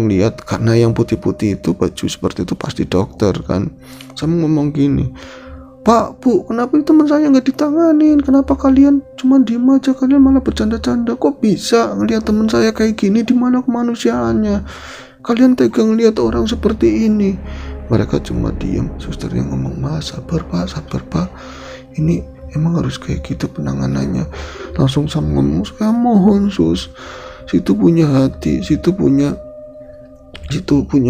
lihat, karena yang putih-putih itu baju seperti itu pasti dokter kan. Sam ngomong gini, "Pak, Bu, kenapa teman saya nggak ditanganin? Kenapa kalian cuma diem aja? Kalian malah bercanda-canda. Kok bisa ngelihat teman saya kayak gini? Di mana kemanusiaannya? Kalian tega ngelihat orang seperti ini?" Mereka cuma diem. Suster yang ngomong, sabar pak. Ini emang harus kayak gitu penanganannya." Langsung Sam ngomong, "Saya mohon sus, situ punya hati, situ punya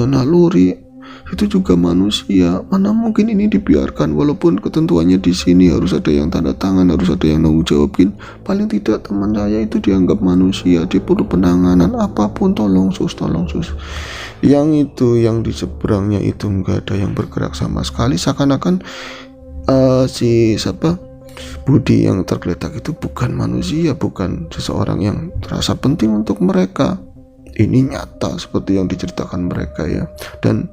naluri, itu juga manusia. Mana mungkin ini dibiarkan, walaupun ketentuannya di sini harus ada yang tanda tangan, harus ada yang nanggung jawabin. Paling tidak teman saya itu dianggap manusia, dia perlu penanganan apapun. Tolong sus." Yang itu, yang di seberangnya itu nggak ada yang bergerak sama sekali, seakan-akan Budi yang tergeletak itu bukan manusia, bukan seseorang yang terasa penting untuk mereka. Ini nyata seperti yang diceritakan mereka ya. Dan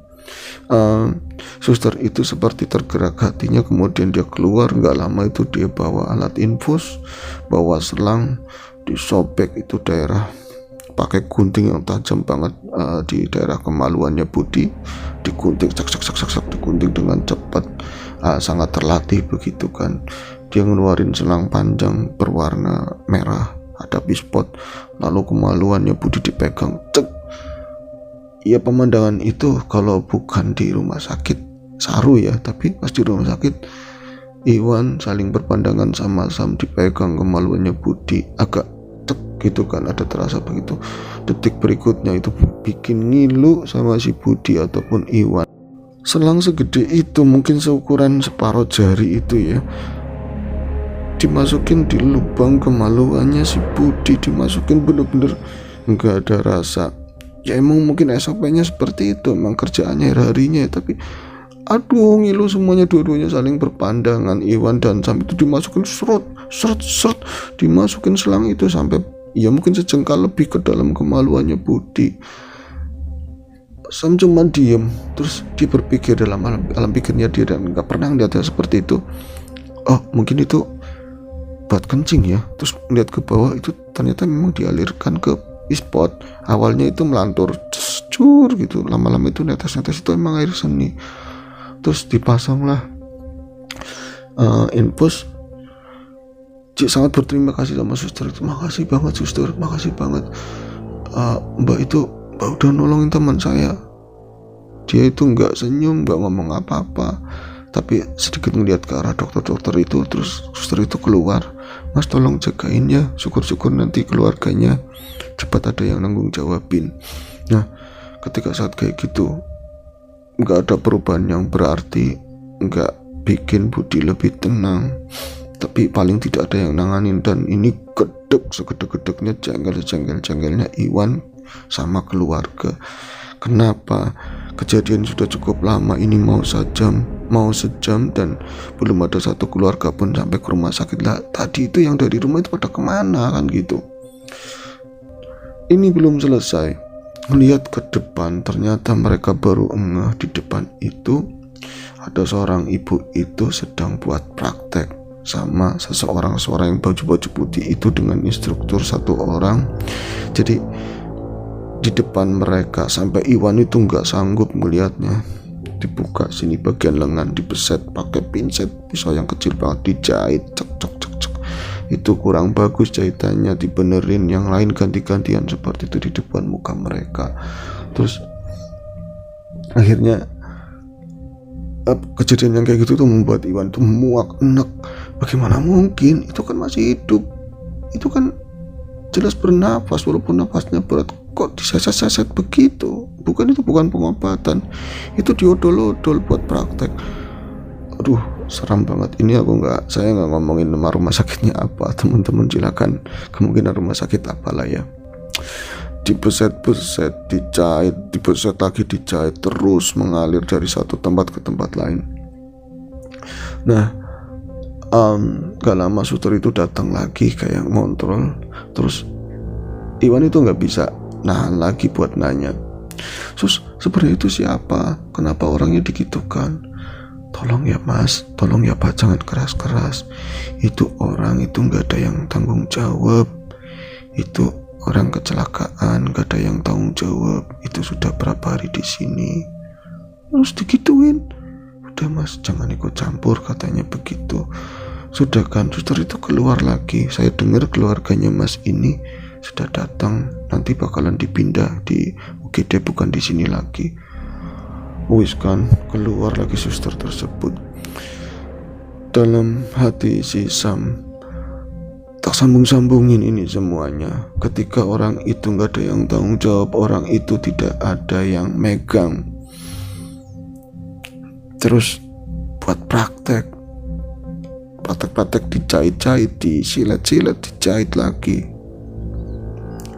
suster itu seperti tergerak hatinya, kemudian dia keluar. Nggak lama itu dia bawa alat infus, bawa selang, disobek itu daerah pakai gunting yang tajam banget, di daerah kemaluannya Budi, digunting sak, digunting dengan cepat, sangat terlatih begitu kan. Dia ngeluarin selang panjang berwarna merah, ada bispot, lalu kemaluannya Budi dipegang, cek. Ya pemandangan itu kalau bukan di rumah sakit Saru ya, tapi pas di rumah sakit Iwan saling berpandangan sama Sam, dipegang kemaluannya Budi, agak cek gitu kan, ada terasa begitu. Detik berikutnya itu bikin ngilu sama si Budi ataupun Iwan. Selang segede itu, mungkin seukuran separuh jari itu ya, dimasukin di lubang kemaluannya si Budi, dimasukin bener-bener nggak ada rasa. Ya emang mungkin SOP-nya seperti itu, emang kerjaannya harinya ya, tapi aduh ngilu semuanya, dua-duanya saling berpandangan. Iwan dan Sam itu dimasukin seret, dimasukin selang itu sampai ya mungkin sejengkal lebih ke dalam kemaluannya Budi. Sam cuma diem, terus dia berpikir dalam alam pikirnya dia, dan nggak pernah lihat seperti itu. Oh mungkin itu buat kencing ya. Terus lihat ke bawah, itu ternyata memang dialirkan ke spot. Awalnya itu melantur cur gitu, lama-lama itu netes itu emang air seni. Terus dipasanglah infus. Cik sangat berterima kasih sama suster itu. "Makasih banget suster, makasih banget. Mbak udah nolongin teman saya. Dia itu nggak senyum, nggak ngomong apa-apa, tapi sedikit ngeliat ke arah dokter itu." Terus suster itu keluar, "Mas tolong jagain ya, syukur-syukur nanti keluarganya cepat ada yang nanggung jawabin." Nah ketika saat kayak gitu, nggak ada perubahan yang berarti, nggak bikin Budi lebih tenang, tapi paling tidak ada yang nanganin. Dan ini segedeg-gedegnya, jengkel-jengkelnya Iwan sama keluarga. Kenapa? Kejadian sudah cukup lama, ini mau sejam dan belum ada satu keluarga pun sampai ke rumah sakit. Lah tadi itu yang dari rumah itu pada kemana kan gitu. Ini belum selesai, melihat ke depan, ternyata mereka baru ngeh di depan itu ada seorang ibu itu sedang buat praktek sama seorang yang baju putih itu dengan instruktur satu orang. Jadi di depan mereka, sampai Iwan itu nggak sanggup melihatnya. Dibuka sini bagian lengan, dibeset pakai pinset pisau yang kecil banget, dijahit cek. Itu kurang bagus jahitannya, dibenerin, yang lain ganti-gantian seperti itu di depan muka mereka. Terus akhirnya kejadian yang kayak gitu tuh membuat Iwan tuh muak, enek. Bagaimana mungkin, itu kan masih hidup, itu kan jelas bernafas walaupun nafasnya berat, kok diseset-seset begitu. Itu bukan pengobatan, itu diodol-odol buat praktek. Aduh, seram banget. Ini saya nggak ngomongin nama rumah sakitnya apa, teman-teman silakan kemungkinan rumah sakit apalah ya. Dibeset-beset, dijahit, dibeset lagi, dijahit, terus mengalir dari satu tempat ke tempat lain. Nah, gak lama suster itu datang lagi kayak ngontrol. Terus Iwan itu nggak bisa nahan lagi buat nanya, "Sus, sebenarnya itu siapa? Kenapa orangnya digitukan? Tolong ya mas, tolong ya pak, jangan keras-keras. Itu orang itu nggak ada yang tanggung jawab. Itu orang kecelakaan, nggak ada yang tanggung jawab. Itu sudah berapa hari di sini." Terus digituin. "Udah mas, jangan ikut campur," katanya begitu. Sudah kan, suster itu keluar lagi. Saya dengar keluarganya mas ini sudah datang, nanti bakalan dipindah di UGD, bukan di sini lagi. Wis kan, keluar lagi suster tersebut. Dalam hati si Sam tak sambung-sambungin ini semuanya. Ketika orang itu gak ada yang tanggung jawab, orang itu tidak ada yang megang, terus buat praktek dijahit-jahit, disilet-silet, dijahit lagi.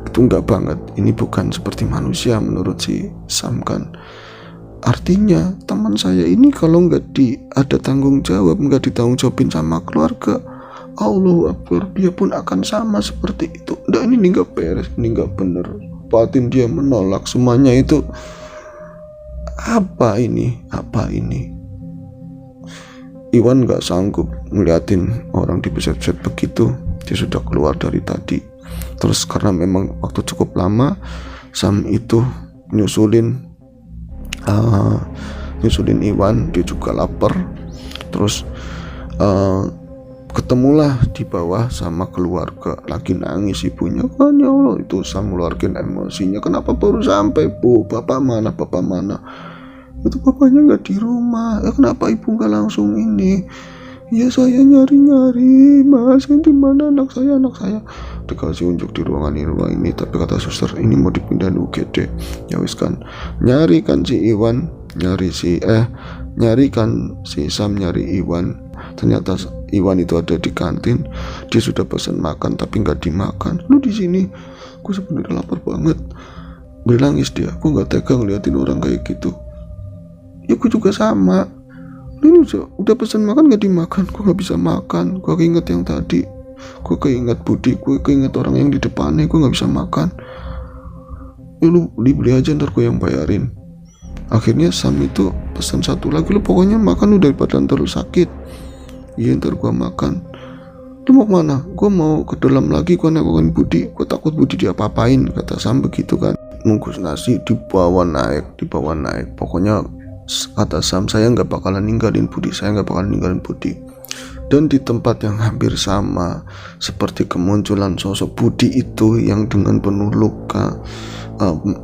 Itu enggak banget. Ini bukan seperti manusia menurut si Sam kan. Artinya teman saya ini kalau nggak ada tanggung jawab, nggak ditanggung jawabin sama keluarga, Allahu Akbar, dia pun akan sama seperti itu. Nah, ini nggak beres, ini nggak bener. Batin dia menolak semuanya itu. Apa ini? Iwan nggak sanggup ngeliatin orang dibeset-beset begitu. Dia sudah keluar dari tadi. Terus karena memang waktu cukup lama, Sam itu nyusulin Iwan. Dia juga lapar. Terus ketemulah di bawah sama keluarga, lagi nangis ibunya kan. Ya Allah, itu Sam ngeluarin emosinya. "Kenapa baru sampai bu? Bapak mana? Itu bapaknya nggak di rumah. Kenapa ibu nggak langsung ini?" "Ya saya nyari mas, di mana anak saya?" Dikasih unjuk di ruangan ini, tapi kata suster ini mau dipindah di UGD. Ya wis kan, nyari kan si Sam nyari Iwan. Ternyata Iwan itu ada di kantin. Dia sudah pesan makan tapi nggak dimakan. "Lu di sini, gue sebenarnya lapar banget." Berangis dia, "Gue nggak tega ngeliatin orang kayak gitu." "Ya gue juga sama. Ini udah pesan makan gak dimakan, gue gak bisa makan. Gue keinget yang tadi, gue keinget Budi, gue keinget orang yang di depannya, gue gak bisa makan." "Ya lu beli aja, ntar gue yang bayarin." Akhirnya Sam itu pesan satu lagi, "Lu pokoknya makan lu daripada ntar lu sakit." "Iya ntar gue makan." "Lu mau kemana?" "Gue mau ke dalam lagi, gue nengokin Budi, gue takut Budi diapa-apain," kata Sam begitu kan. Bungkus nasi dibawa naik. Pokoknya kata Sam, saya nggak bakalan ninggalin Budi. Dan di tempat yang hampir sama seperti kemunculan sosok Budi itu yang dengan penuh luka,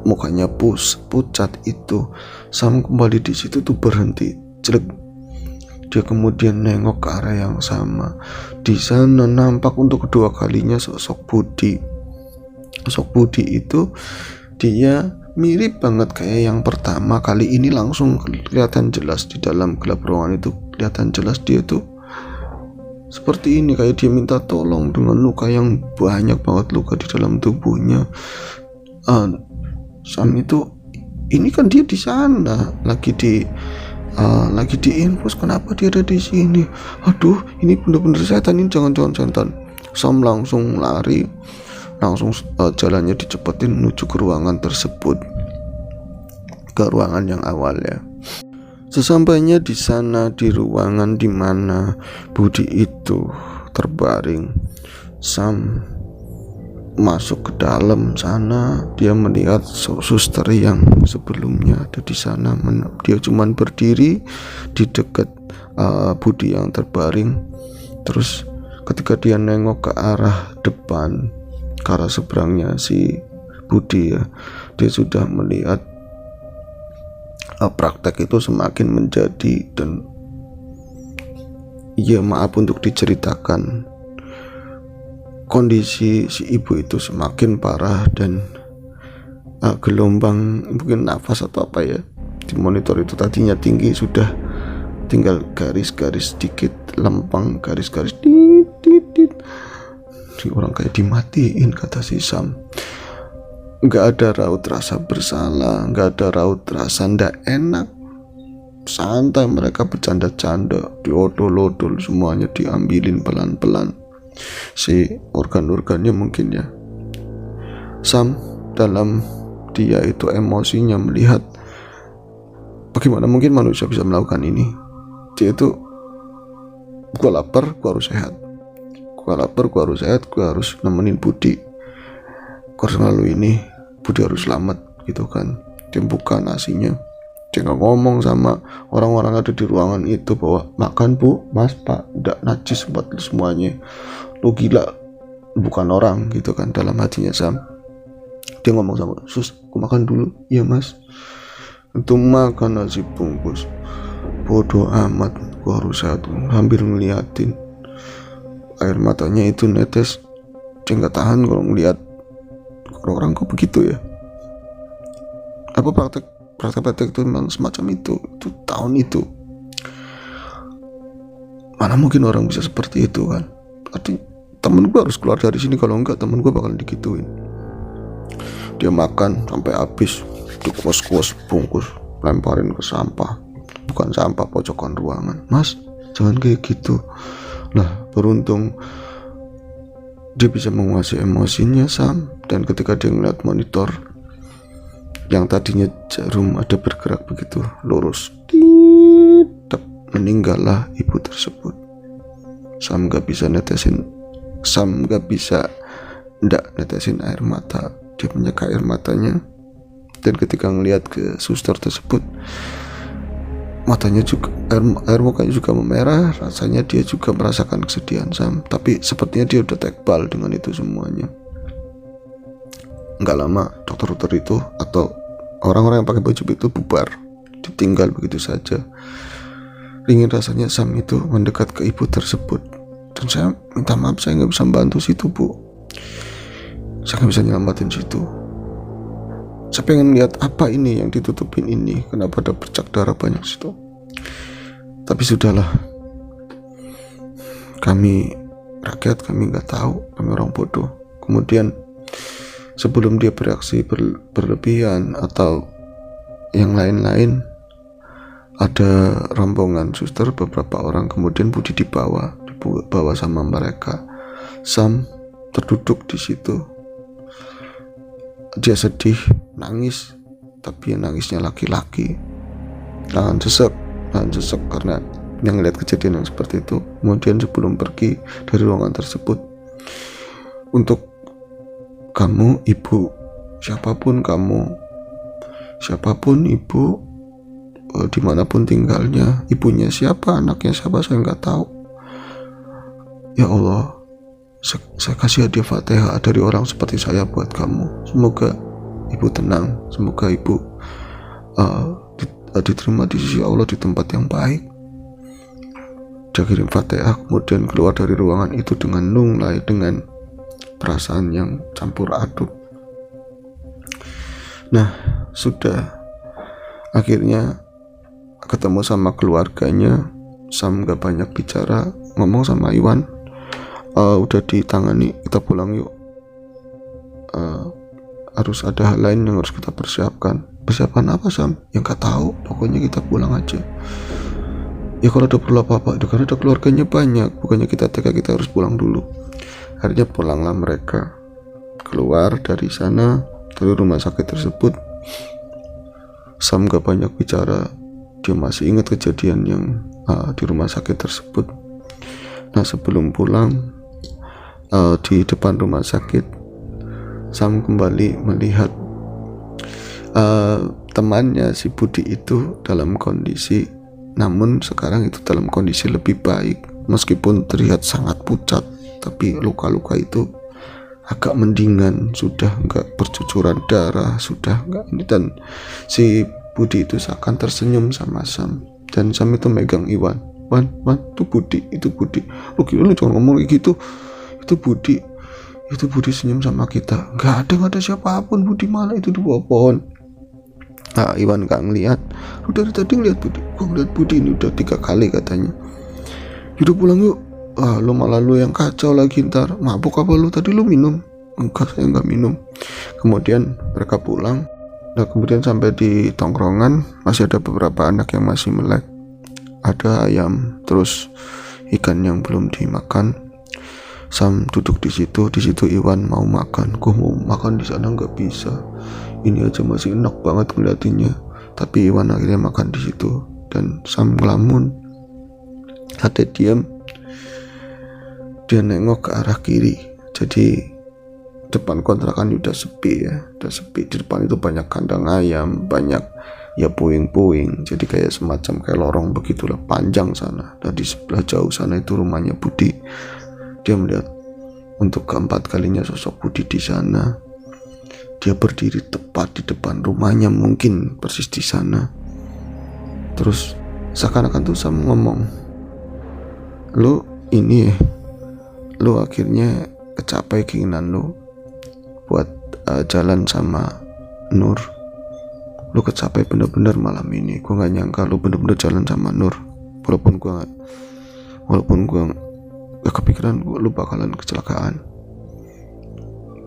mukanya pucat itu, Sam kembali di situ tuh berhenti. Jelek. Dia kemudian nengok ke arah yang sama. Di sana nampak untuk kedua kalinya sosok Budi. Sosok Budi itu dia mirip banget kayak yang pertama kali. Ini langsung kelihatan jelas di dalam gelap ruangan itu, kelihatan jelas dia tuh seperti ini, kayak dia minta tolong dengan luka yang banyak banget, luka di dalam tubuhnya. Sam itu ini kan dia di sana lagi di infus, kenapa dia ada di sini? Aduh, ini bener-bener setan, ini jangan-jangan setan. Sam langsung lari, jalannya dicepetin menuju ke ruangan tersebut, ke ruangan yang awalnya. Sesampainya di sana, di ruangan di mana Budi itu terbaring, Sam masuk ke dalam sana. Dia melihat suster yang sebelumnya ada di sana. Dia cuman berdiri di dekat Budi yang terbaring. Terus ketika dia nengok ke arah depan, ke arah seberangnya si Budi ya, dia sudah melihat praktek itu semakin menjadi. Dan ya maaf untuk diceritakan, kondisi si ibu itu semakin parah dan gelombang mungkin nafas atau apa ya di monitor itu tadinya tinggi, sudah tinggal garis-garis sedikit lempeng, garis-garis dit. Orang kayak dimatiin, kata si Sam. Nggak ada raut rasa bersalah, nggak ada raut rasa ndak enak, santai mereka bercanda-canda, diodol-odol, semuanya diambilin pelan-pelan si organ-organnya mungkin ya. Sam dalam dia itu emosinya melihat bagaimana mungkin manusia bisa melakukan ini. Dia itu, gua lapar, gua harus sehat, gua harus nemenin Budi, gua harus melalui ini, Budi harus selamat gitu kan. Dia buka nasinya, dia nggak ngomong sama orang-orang ada di ruangan itu bahwa makan bu, mas, pak, nggak najis buat semuanya, lu gila, bukan orang gitu kan dalam hatinya Sam. Dia ngomong sama sus, aku makan dulu, iya mas. Itu makan nasi bungkus, bodoh amat, gua harus sehat. Hampir ngeliatin air matanya itu netes, dia nggak tahan kalau ngeliat orang kok begitu ya. Apa praktek itu memang semacam itu tahun itu. Mana mungkin orang bisa seperti itu kan. Artinya temen gue harus keluar dari sini, kalau enggak temen gue bakal digituin. Dia makan sampai habis, dikuas-kuas bungkus, lemparin ke sampah, bukan sampah, pojokan ruangan. Mas, jangan kayak gitu. Nah, beruntung dia bisa menguasai emosinya Sam, dan ketika dia ngeliat monitor yang tadinya jarum ada bergerak begitu lurus, meninggallah ibu tersebut. Sam gak bisa netesin air mata. Dia menyeka air matanya, dan ketika ngeliat ke suster tersebut, matanya juga, air mukanya juga memerah. Rasanya dia juga merasakan kesedihan Sam, tapi sepertinya dia udah tekbal dengan itu semuanya. Nggak lama dokter-dokter itu atau orang-orang yang pakai baju itu bubar, ditinggal begitu saja. Ringin rasanya Sam itu mendekat ke ibu tersebut, dan saya minta maaf, saya nggak bisa membantu situ bu, saya nggak bisa nyelamatin situ. Saya pengen lihat apa ini yang ditutupin ini, kenapa ada bercak darah banyak situ. Tapi sudahlah, kami rakyat, kami nggak tahu, kami orang bodoh. Kemudian sebelum dia bereaksi berlebihan atau yang lain-lain, ada rombongan suster beberapa orang, kemudian Budi dibawa sama mereka. Sam terduduk di situ. Dia sedih, nangis, tapi nangisnya laki-laki. Nahan sesek karena yang lihat kejadian yang seperti itu. Kemudian sebelum pergi dari ruangan tersebut, untuk kamu ibu, siapapun ibu, dimanapun tinggalnya, ibunya siapa, anaknya siapa, saya nggak tahu. Ya Allah, saya kasih hadiah Fatihah dari orang seperti saya buat kamu. Semoga ibu tenang, semoga ibu diterima di sisi Allah di tempat yang baik. Dia kirim Fatihah, kemudian keluar dari ruangan itu dengan lunglai, dengan perasaan yang campur aduk. Nah, sudah akhirnya ketemu sama keluarganya. Sam gak banyak bicara, ngomong sama Iwan, udah ditangani, kita pulang yuk. Harus ada hal lain yang harus kita persiapkan. Persiapan apa Sam? Yang gak tahu, pokoknya kita pulang aja. Ya kalau ada perlu apa-apa, karena ada keluarganya banyak, bukannya kita tega kita harus pulang dulu. Akhirnya pulanglah mereka, keluar dari sana, dari rumah sakit tersebut. Sam gak banyak bicara, dia masih ingat kejadian yang di rumah sakit tersebut. Nah, sebelum pulang, di depan rumah sakit, Sam kembali melihat temannya si Budi itu dalam kondisi, namun sekarang itu dalam kondisi lebih baik. Meskipun terlihat sangat pucat, tapi luka-luka itu agak mendingan, sudah enggak bercucuran darah, sudah enggak ini. Dan si Budi itu seakan tersenyum sama Sam, dan Sam itu megang Iwan, Wan, itu Budi, lu jangan ngomong kayak gitu, itu Budi. Itu Budi senyum sama kita. Nggak ada siapapun. Budi mana itu di bawah pohon. Nah, Iwan gak ngeliat. Lu dari tadi ngeliat Budi? Gua ngeliat Budi ini udah 3 kali katanya. Yaudah pulang yuk. Lu malah lu yang kacau lagi ntar. Mabuk apa lu? Tadi lu minum? Enggak, saya nggak minum. Kemudian mereka pulang. Nah, kemudian sampai di tongkrongan masih ada beberapa anak yang masih melek. Ada ayam, terus ikan yang belum dimakan. Sam duduk di situ Iwan mau makan. Gue mau makan di sana nggak bisa. Ini aja masih enak banget ngeliatinnya. Tapi Iwan akhirnya makan di situ dan Sam ngelamun. Ada diam. Dia nengok ke arah kiri. Jadi depan kontrakan udah sepi ya. Udah sepi. Di depan itu banyak kandang ayam, banyak ya puing-puing. Jadi kayak semacam kayak lorong begitulah, panjang sana. Dan di sebelah jauh sana itu rumahnya Budi. Dia melihat untuk keempat kalinya sosok Budi di sana. Dia berdiri tepat di depan rumahnya, mungkin persis di sana. Terus seakan-akan tuh Sam ngomong, lu ini lu akhirnya kecapai keinginan lu buat jalan sama Nur. Lu kecapai bener-bener malam ini. Gue gak nyangka lu bener-bener jalan sama Nur. Walaupun gue gak kepikiran lu bakalan kecelakaan.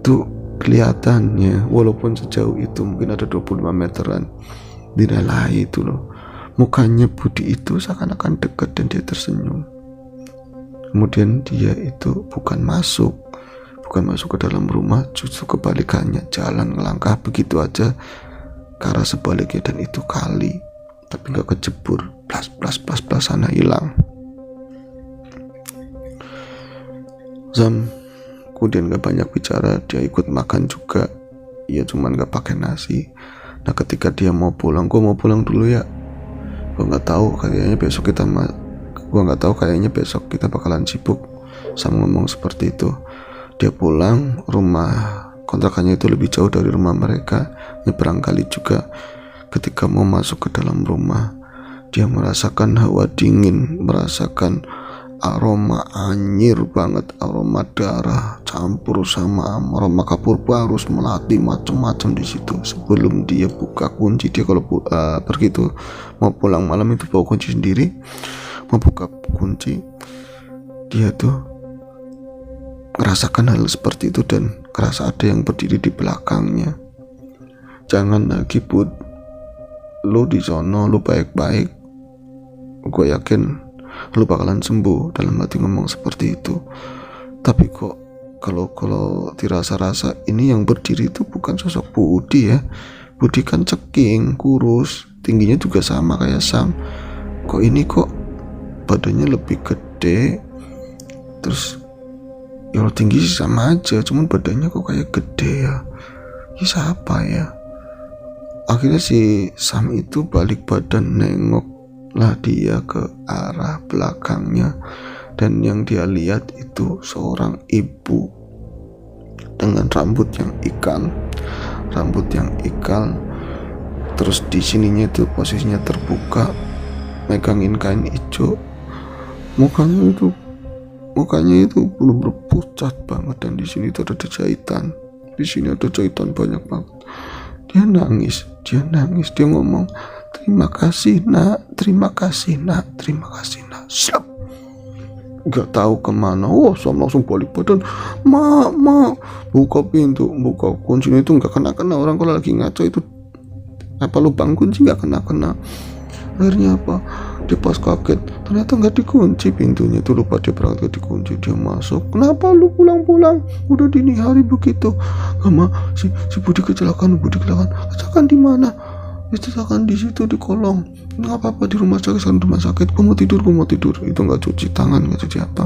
Tuh kelihatannya walaupun sejauh itu mungkin ada 25 meteran dinilai itu loh, mukanya Budi itu seakan-akan dekat dan dia tersenyum. Kemudian dia itu bukan masuk ke dalam rumah, justru kebalikannya, jalan ngelangkah begitu aja ke arah sebaliknya, dan itu kali tapi gak kejebur, plas sana hilang. Zam kemudian gak banyak bicara, dia ikut makan juga. Ia cuman gak pakai nasi. Nah ketika dia mau pulang, gue mau pulang dulu ya. Gue nggak tahu kayaknya besok kita bakalan sibuk. Sam ngomong seperti itu. Dia pulang, rumah kontrakannya itu lebih jauh dari rumah mereka, nyebrang kali juga. Ketika mau masuk ke dalam rumah, dia merasakan hawa dingin, merasakan aroma anyir banget, aroma darah campur sama aroma kapur barus melati macam-macam di situ. Sebelum dia buka kunci, dia kalau pergi tuh mau pulang malam itu bawa kunci sendiri, mau buka kunci, dia tuh merasakan hal seperti itu dan kerasa ada yang berdiri di belakangnya. Jangan lagi Bud, lu di sono, lu baik-baik, gue yakin lu bakalan sembuh. Dalam hati ngomong seperti itu. Tapi kok kalau dirasa-rasa ini yang berdiri itu bukan sosok Budi ya. Budi kan ceking, kurus, tingginya juga sama kayak Sam. Kok ini kok badannya lebih gede, terus ya tinggi sih sama aja, cuman badannya kok kayak gede ya. Ini siapa ya? Akhirnya si Sam itu balik badan, nengok lah dia ke arah belakangnya, dan yang dia lihat itu seorang ibu dengan rambut yang ikal, terus di sininya itu posisinya terbuka, megangin kain hijau. Mukanya itu benar-benar pucat banget, dan di sini itu ada jahitan. Di sini ada jahitan banyak banget. Dia nangis, dia ngomong, terima kasih nak. Slap. Gak tahu kemana. Sam langsung balik badan. Ma, buka pintu, buka kunci itu nggak kena. Orang kalau lagi ngaco itu apa lubang kunci nggak kena. Akhirnya apa? Dia pas kaget, ternyata nggak dikunci pintunya, itu lupa dia berangkat dikunci. Dia masuk. Kenapa lu pulang? Udah dini hari begitu. Sama si Budi kecelakaan. Kecelakaan di mana? Kecelakaan di situ di kolong. Nggak apa-apa, di rumah sakit. Gua mau tidur. Itu nggak cuci tangan, nggak cuci apa.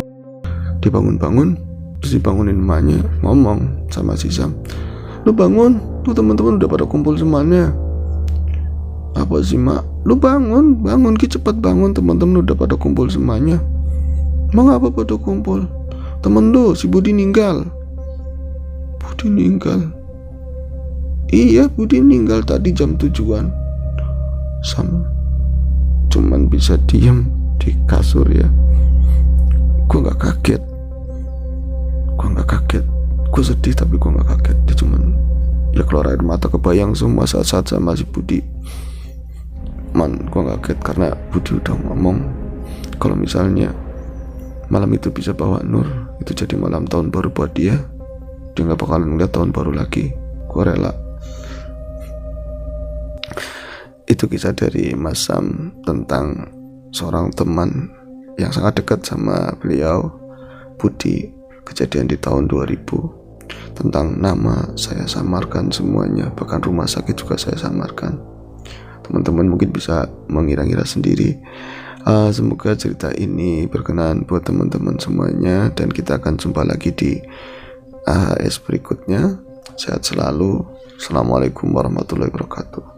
Dia bangun, terus dibangunin emaknya, ngomong sama si Sam, lu bangun, tuh teman-teman udah pada kumpul semuanya. Apa sih mak? Lu bangun Ki, cepet bangun, teman-teman udah pada kumpul semuanya. Emang apa pada kumpul? Temen lu si Budi meninggal. Iya, Budi meninggal tadi jam 7-an. Sam cuman bisa diem di kasur ya. Gua nggak kaget. Gue sedih tapi gue gak kaget. Dia cuman ya keluar air mata, kebayang semua saat-saat sama si Budi. Gue kaget karena Budi udah ngomong kalau misalnya malam itu bisa bawa Nur, itu jadi malam tahun baru buat dia. Dia gak bakalan ngeliat tahun baru lagi. Gue rela. Itu kisah dari Mas Sam tentang seorang teman yang sangat dekat sama beliau, Budi. Kejadian di tahun 2000. Tentang nama saya samarkan semuanya, bahkan rumah sakit juga saya samarkan. Teman-teman mungkin bisa mengira-ngira sendiri. Semoga cerita ini berkenan buat teman-teman semuanya, dan kita akan jumpa lagi di AHS berikutnya. Sehat selalu. Assalamualaikum warahmatullahi wabarakatuh.